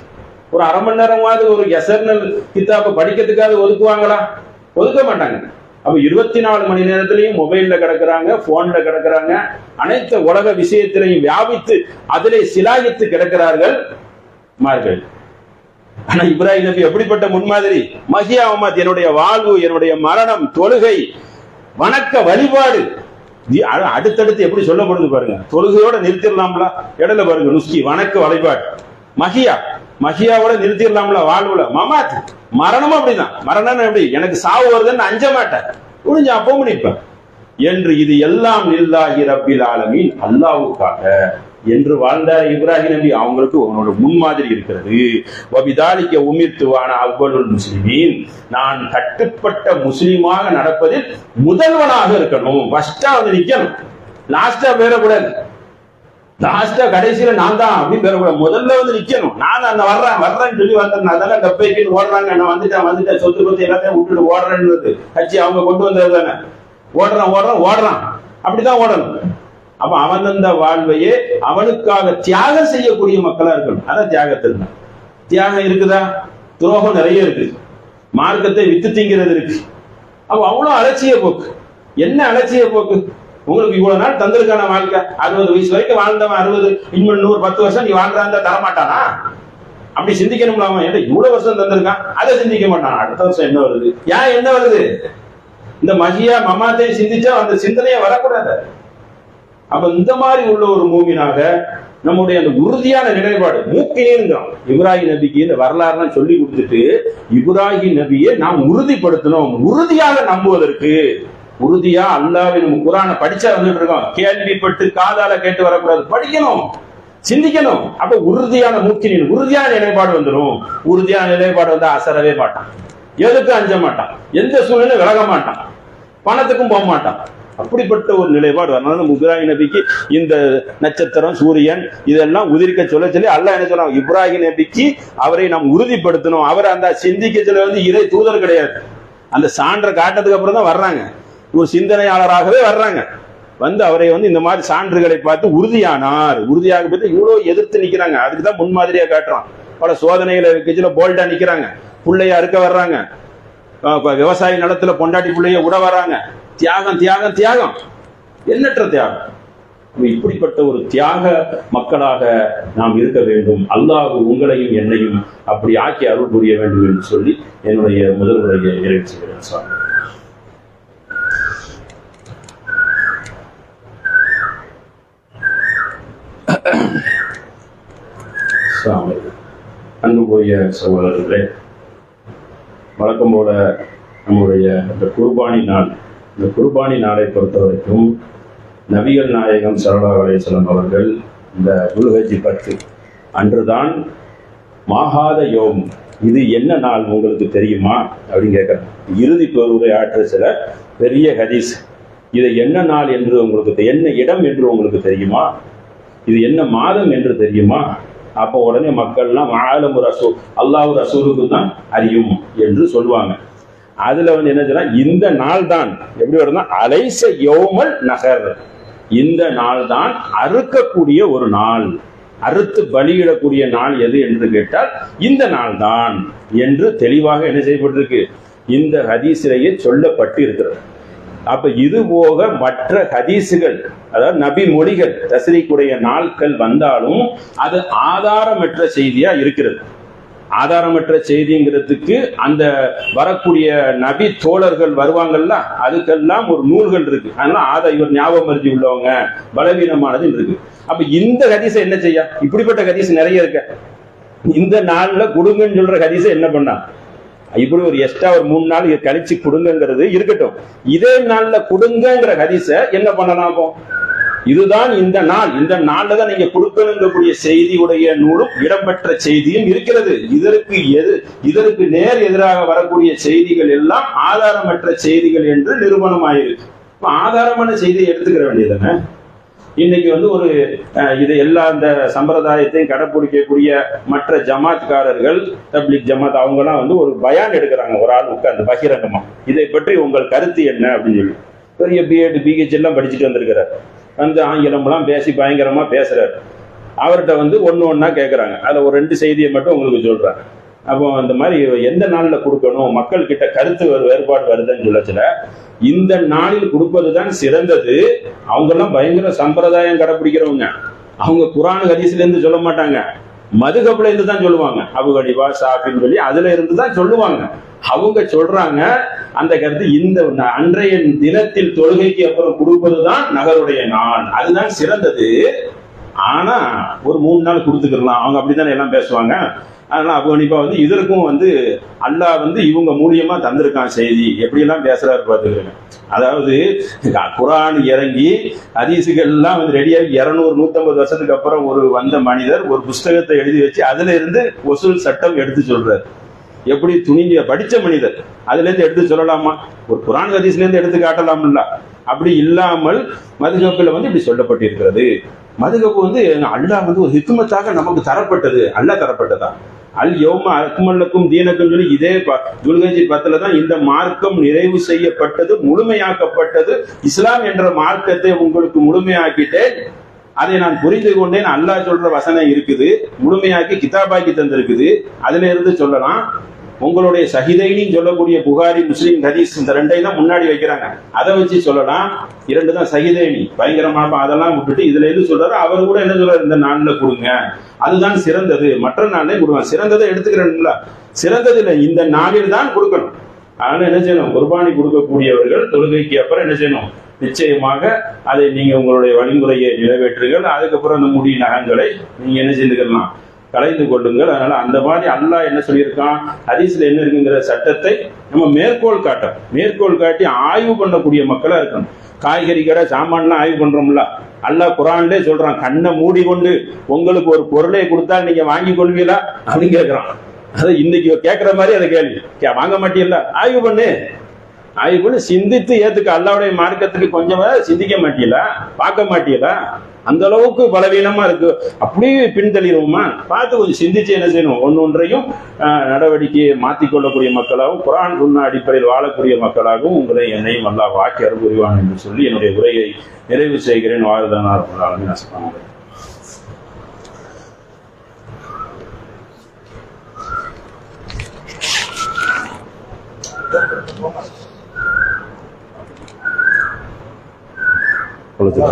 ஒரு அரை மணி நேரமாவது ஒரு எசர்னல் கிதாபை படிக்கிறதுக்காக ஒதுக்குவாங்களா? ஒதுக்க மாட்டாங்க. அப்ப 24 மணி நேரத்திலையும் மொபைல்ல கிடக்குறாங்க, போன்ல கிடக்குறாங்க, அனைத்து உலக விஷயத்திலையும் வியாபித்து அதிலே சிலாகித்து கிடக்கிறார்கள் மார்கள். ஆனா இப்ராஹிம் நபி எப்படிப்பட்ட முன்மாதிரி? மகியா மமாத், என்னுடைய வாழ்வு, என்னுடைய மரணம், தொழுகை, வணக்க வழிபாடு. அடுத்தடுத்து எப்படி சொல்லப்படுது பாருங்க. தொழுகையோட நிறுத்திடலாம்ல, இடையில பாருங்க நுஸ்கி, வணக்க வழிபாடு, மகியாவோட நிறுத்திடலாம்ல வாழ்வுல. மமாத், மரணமும் அப்படிதான். மரணம் எப்படி? எனக்கு சாவு வருதுன்னு அஞ்ச மாட்டேன், முடிஞ்ச அப்போ நிற்பேன் என்று. இது எல்லாம் லில்லாஹி ரப்பில் ஆலமீன், அல்லாஹ்வுக்காக என்று வாழ்ந்தார் இப்ராஹிம் நபி. அவங்களுக்கு உன்னோட முன்மாதிரி இருக்கிறது. வபிதாலிக்க உமிர்த்துவான அவ்வளுல் முஸ்லிமீன், நான் கட்டுப்பட்ட முஸ்லிமாக நடப்பதில் முதல்வனாக இருக்கணும். ஃபர்ஸ்டா நிக்கணும், லாஸ்டா பேரக்கூடாது. லாஸ்டா கடைசியில நான் தான் அப்படின்னு பேரக்கூடாது. முதல்ல நிக்கணும். நான் அந்த வர்றேன்னு சொல்லி வந்தேன். அதெல்லாம் டப்பைக்குன்னு ஓடுறாங்க. நான் வந்துட்டேன் சொத்து பத்தி எல்லாத்தையும் விட்டுட்டு ஓடுறேன்னு கட்சி அவங்க கொண்டு வந்தது தானே. ஓடுறான் அப்படிதான் ஓடணும். அப்ப அவன் அந்த வாழ்வையே அவனுக்காக தியாகம் செய்யக்கூடிய மக்களா இருக்கணும். அதான் தியாகத்தில் தியாகம் இருக்குதா? துரோகம் நிறைய இருக்கு. மார்க்கத்தை வித்து திங்கிறது இருக்கு. அப்ப அவ்வளவு அலட்சிய போக்கு. என்ன அலட்சிய போக்கு? உங்களுக்கு இவ்வளவு நாள் தந்திருக்கான வாழ்க்கை, 60 வயசு வரைக்கும் வாழ்ந்தவன் 60, இன்னும் 110 வருஷம் நீ வாழ்றான் தரமாட்டானா? அப்படி சிந்திக்கணும்ல. அவன் இவ்வளவு வருஷம் தந்திருக்கான், அதை சிந்திக்க மாட்டான். அடுத்த வருஷம் என்ன வருது, ஏன் என்ன வருது? இந்த மகியா மமாத்தை சிந்திச்சா அந்த சிந்தனையை வரக்கூடாது. அப்ப இந்த மாதிரி உள்ள ஒரு மூமினாக நம்முடைய அந்த உறுதியான நிலைப்பாடு மூக்கினேங்கிறோம். இப்ராஹிம் நபிக்கு இந்த வரலாறுலாம் சொல்லி கொடுத்துட்டு இப்ராஹிம் நபியை நாம் உறுதிப்படுத்தணும். உறுதியாக நம்புவதற்கு, உறுதியா அல்லாஹ்வை நம்ம குர்ஆனை படிச்சா வந்துட்டு இருக்கோம். கேள்விப்பட்டு காதால கேட்டு வரக்கூடாது, படிக்கணும், சிந்திக்கணும். அப்ப உறுதியான மூக்கினின் உறுதியான நிலைப்பாடு வந்துடும். உறுதியான நிலைப்பாடு வந்தா அசரவே மாட்டான், எதுக்கும் அஞ்ச மாட்டான், எந்த சூழ்நிலை விலக மாட்டான், பணத்துக்கும் போக மாட்டான். அப்படிப்பட்ட ஒரு நிலைப்பாடு வரணும். இப்ராஹிம் நபிக்கு இந்த நட்சத்திரம், சூரியன் இதெல்லாம் உதிரிக்க சொல்லி அல்லாஹ் என்ன சொன்னாங்க? இப்ராஹிம் நபிக்கு அவரை நாம் உறுதிப்படுத்தணும். அவர் அந்த சிந்திக்க சொல்ல இறை தூதர் கிடையாது. அந்த சான்றை காட்டதுக்கு அப்புறம் தான் வர்றாங்க, ஒரு சிந்தனையாளராகவே வர்றாங்க. அவரை இந்த மாதிரி சான்றுகளை பார்த்து உறுதியானார். உறுதியாக பார்த்து இவ்வளவு எதிர்த்து நிக்கிறாங்க. அதுக்குதான் முன்மாதிரியா காட்டுறான். பல சோதனைகளை வைக்கச்சுல போல்டா நிக்கிறாங்க. பிள்ளைய அறுக்க வர்றாங்க, விவசாய நிலத்துல பொண்டாட்டி பிள்ளைய விட வர்றாங்க. தியாகம் தியாகம் தியாகம். எண்ணற்ற தியாகம். இப்படிப்பட்ட ஒரு தியாக மக்களாக நாம் இருக்க வேண்டும். அல்லாஹ் உங்களையும் என்னையும் அப்படி ஆக்கி அருள் புரிய வேண்டும் என்று சொல்லி என்னுடைய முதல் உரையை நிறைவு செய்கிறேன். அன்பு போய சகோதரர்களே, வழக்கம் போல நம்முடைய இந்த குர்பானி நாள், இந்த குர்பானி நாளை பொறுத்த வரைக்கும் நபிகள் நாயகம் ஸல்லல்லாஹு அலைஹி வஸல்லம் அவர்கள் இந்த துல்ஹஜ் 10 அன்றுதான் மாகாத யோம், இது என்ன நாள் உங்களுக்கு தெரியுமா அப்படின்னு கேட்குறேன். இறுதி பெருவுரை ஆற்ற சில பெரிய ஹதீஸ், இது என்ன நாள் என்று உங்களுக்கு, என்ன இடம் என்று உங்களுக்கு தெரியுமா, இது என்ன மாதம் என்று தெரியுமா? அப்போ உடனே மக்கள்லாம் ஆலம் ரசூல், அல்லாஹ் ரசூலுக்கு தான் அறியும் என்று சொல்லுவாங்க. அதுல என்ன சொன்னா, இந்த நாள் தான் எப்படி வருதுன்னா அலைச யோமல் நகர், இந்த நாள் தான் அறுக்கக்கூடிய ஒரு நாள், அறுத்து பலியிடக்கூடிய நாள் எது என்று கேட்டால் இந்த நாள் தான் என்று தெளிவாக என்ன செய்யப்பட்டிருக்கு, இந்த ஹதீஸிலேயே சொல்லப்பட்டு இருக்கிறது. அப்ப இது போக மற்ற ஹதீஸுகள், அதாவது நபி மொழிகள் தஸ்ரீக்குடைய நாட்கள் வந்தாலும் அது ஆதாரமற்ற செய்தியா இருக்கிறது. ஆதாரமற்ற செய்திங்கிறதுக்கு அந்த வரக்கூடிய நபி தோழர்கள் வருவாங்கல்ல, அதுக்கெல்லாம் ஒரு நூல்கள் இருக்கு. அதனால இவர் ஞாபகம் மருதி உள்ளவங்க, பலவீனமானது இருக்கு. அப்ப இந்த ஹதீஸை என்ன செய்ய, இப்படிப்பட்ட ஹதீஸ் நிறைய இருக்க, இந்த நாள்ல கொடுங்கன்னு சொல்ற ஹதீஸை என்ன பண்ணா, இப்படி ஒரு எக்ஸ்ட்ரா ஒரு 3 நாள் கழிச்சு கொடுங்கிறது இருக்கட்டும், இதே நாள்ல கொடுங்கிற ஹதீஸ என்ன பண்ணலாம்? இதுதான் இந்த நாள், இந்த நாள்ல தான் நீங்க கொடுக்கணுங்கக்கூடிய செய்தியுடைய நூலும் இடம்பெற்ற செய்தியும் இருக்கிறது. இதற்கு நேர் எதிராக வரக்கூடிய செய்திகள் எல்லாம் ஆதாரமற்ற செய்திகள் என்று நிரூபணம் ஆயிருக்கு. ஆதாரமான செய்தியை எடுத்துக்கிற வேண்டியதுதானே. இன்னைக்கு ஒரு இது எல்லா அந்த சம்பிரதாயத்தையும் கடைபிடிக்கக்கூடிய மற்ற ஜமாத்காரர்கள், தப்லீக் ஜமாத், அவங்கலாம் ஒரு பயான் எடுக்கிறாங்க, ஒரு ஆள் உட்கார்ந்து பகிரங்கமா, இதை பற்றி உங்கள் கருத்து என்ன அப்படின்னு சொல்லி. பெரிய பிஎட் பிஹெச் எல்லாம் படிச்சுட்டு வந்திருக்கிறார், ஆங்கிலம்லாம் பேசி பயங்கரமா பேசுறாரு. அவர்கிட்ட ஒன்னு ஒன்னா கேட்கறாங்க, அதுல ஒரு 2 செய்தியை மட்டும் உங்களுக்கு சொல்றாங்க. அப்போ அந்த மாதிரி எந்த நாள்ல கொடுக்கணும், மக்கள் கிட்ட கருத்து வேறுபாடு வருதுன்னு சொல்லச்சுல, இந்த நாளில் கொடுப்பதுதான் சிறந்தது. அவங்க எல்லாம் பயங்கர சம்பிரதாயம் கடைபிடிக்கிறவங்க, அவங்க குர்ஆன் ஹதீஸ்ல இருந்து சொல்ல மாட்டாங்க, மதுஹப்ல இருந்து தான் சொல்லுவாங்க. அபு ஹனீஃபா, ஷாஃபின்னு சொல்லி அதுல இருந்து தான் சொல்லுவாங்க. அவங்க சொல்றாங்க அந்த கருத்து, இந்த அன்றைய தினத்தில் தொழுகைக்கு அப்புறம் கொடுப்பதுதான் நகருடைய நாள், அதுதான் சிறந்தது. ஆனா ஒரு 3 நாள் கொடுத்துக்கலாம், அவங்க அப்படித்தானே எல்லாம் பேசுவாங்க. அதனால அபு ஹனீஃபா இதற்கும் அல்லாஹ் இவங்க மூலியமா தந்திருக்கான் செய்தி, எப்படி எல்லாம் பேசுறாரு பார்த்துக்கிறேன். அதாவது குர்ஆன் இறங்கி ஹதீஸுகள்லாம் ரெடியாகி 200-150 வருஷத்துக்கு அப்புறம் வந்த மனிதர் ஒரு புஸ்தகத்தை எழுதி வச்சு அதுல இருந்து வசூல் சட்டம் எடுத்து சொல்றாரு. எப்படி துணிஞ்ச படிச்ச மனிதர் அதுல இருந்து எடுத்து சொல்லலாமா? ஒரு குர்ஆன் ஹதீஸ்ல இருந்து எடுத்து காட்டலாம்ல. அப்படி இல்லாமல் மதுஹப்ல இப்படி சொல்லப்பட்டிருக்கிறது. மதுஹப் அல்லாஹ் ஒரு ஹிக்மத்தாக நமக்கு தரப்பட்டது, அல்லாஹ் தரப்பட்டதா. அல் யௌம அக்மலக்கும் தீனக்கும் சொல்லி இதே துல்ஹஜ் 10 தான் இந்த மார்க்கம் நிறைவு செய்யப்பட்டது, முழுமையாக்கப்பட்டது. இஸ்லாம் என்ற மார்க்கத்தை உங்களுக்கு முழுமையாக்கிட்டேன், அதை நான் புரிந்து கொண்டேன். அல்லாஹ் சொல்ற வசனம் இருக்குது, முழுமையாக்கி கிதாபாக்கி தந்திருக்குது. அதுல இருந்து சொல்லலாம். உங்களுடைய ஷஹீதைனி சொல்லக்கூடிய புகாரி, முஸ்லிம் ஹதீஸ், இந்த 2ஐயும் தான் முன்னாடி வைக்கிறாங்க. அதை வச்சு சொல்லலாம். 2 தான் ஷஹீதைனி, பயங்கரமான. அதெல்லாம் விட்டுட்டு இதுல எது சொல்றாரு, அவர் கூட என்ன சொல்றாரு, இந்த நாள்ல கொடுங்க, அதுதான் சிறந்தது, மற்ற நாளே கொடுங்க. சிறந்ததை எடுத்துக்கிறேன்ல, சிறந்தது இல்லை, இந்த நாளில் தான் கொடுக்கணும். அதனால என்ன செய்யணும், குர்பானி கொடுக்கக்கூடியவர்கள் தொழுகைக்கு அப்புறம் என்ன செய்யணும், நிச்சயமாக அதை நீங்க உங்களுடைய வழிமுறையை நிறைவேற்றுங்கள். அதுக்கப்புறம் அந்த முடி நகங்களை நீங்க என்ன செய்துக்கலாம், கலைந்து கொள்ளுங்கள். அதனால அந்த மாதிரி அல்லாஹ் என்ன சொல்லியிருக்கான், ஹதீஸ்ல என்ன இருக்குங்கிற சட்டத்தை நம்ம மேற்கோள் காட்டி ஆய்வு பண்ணக்கூடிய மக்களா இருக்கணும். காய்கறி கடை சாமான்லாம் ஆய்வு பண்றோம்ல, அல்லாஹ் குர்ஆன்லயே சொல்றான், கண்ணை மூடி கொண்டு உங்களுக்கு ஒரு பொருளை கொடுத்தா நீங்க வாங்கி கொள்வீங்களா அப்படின்னு கேட்கிறான். அதை இன்னைக்கு கேட்கிற மாதிரி அதை கேள்வி, வாங்க மாட்டீங்களா, ஆய்வு பண்ணு, சிந்தித்து ஏத்துக்க. அல்லாஹ்வுடைய மார்க்கத்துக்கு கொஞ்சமா சிந்திக்க மாட்டீங்களா, பார்க்க மாட்டீங்களா? அந்த அளவுக்கு பலவீனமா இருக்கு. அப்படியே பின்தள்ளிடுவோமா? பார்த்து கொஞ்சம் சிந்திச்சு என்ன செய்யணும், ஒன்னொன்றையும் நடவடிக்கையை மாற்றிக்கொள்ளக்கூடிய மக்களாகவும் குர்ஆன் சுன்னா அடிப்படையில் வாழக்கூடிய மக்களாகவும் உங்களை என்னையும் அல்லாஹ் வாக்கி அருள் புரிவான் என்று சொல்லி என்னுடைய உரையை நிறைவு செய்கிறேன். வாழ்தனார் அஸ்ஸலாமு தொழுது